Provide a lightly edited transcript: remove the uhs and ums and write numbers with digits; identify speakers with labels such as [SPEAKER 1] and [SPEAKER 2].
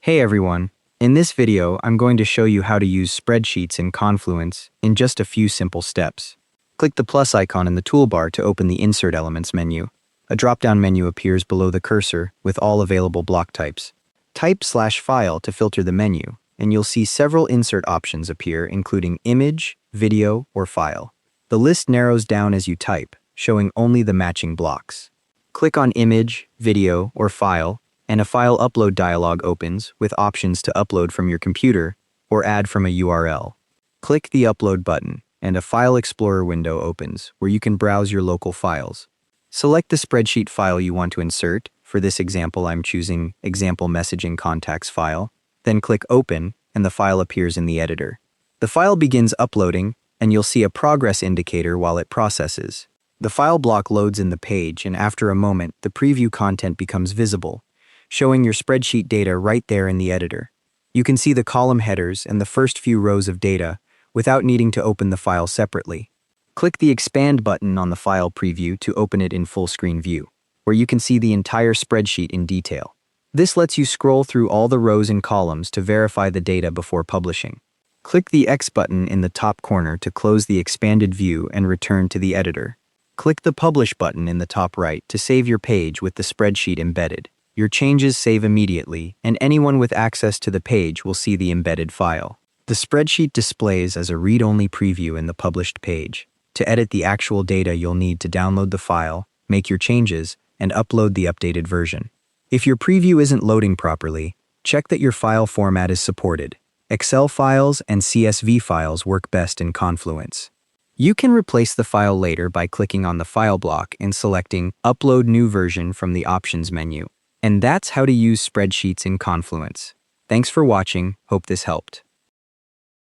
[SPEAKER 1] Hey everyone, in this video I'm going to show you how to use spreadsheets in Confluence in just a few simple steps. Click the plus icon in the toolbar to open the Insert Elements menu. A drop-down menu appears below the cursor with all available block types. Type /file to filter the menu, and you'll see several insert options appear including image, video, or file. The list narrows down as you type, showing only the matching blocks. Click on image, video, or file, and a file upload dialog opens with options to upload from your computer or add from a URL. Click the upload button and a file explorer window opens where you can browse your local files. Select the spreadsheet file you want to insert. For this example, I'm choosing example messaging contacts file. Then click open and the file appears in the editor. The file begins uploading and you'll see a progress indicator while it processes. The file block loads in the page and after a moment, the preview content becomes visible, showing your spreadsheet data right there in the editor. You can see the column headers and the first few rows of data without needing to open the file separately. Click the expand button on the file preview to open it in full screen view, where you can see the entire spreadsheet in detail. This lets you scroll through all the rows and columns to verify the data before publishing. Click the X button in the top corner to close the expanded view and return to the editor. Click the Publish button in the top right to save your page with the spreadsheet embedded. Your changes save immediately, and anyone with access to the page will see the embedded file. The spreadsheet displays as a read-only preview in the published page. To edit the actual data, you'll need to download the file, make your changes, and upload the updated version. If your preview isn't loading properly, check that your file format is supported. Excel files and CSV files work best in Confluence. You can replace the file later by clicking on the file block and selecting Upload New Version from the Options menu. And that's how to use spreadsheets in Confluence. Thanks for watching. Hope this helped.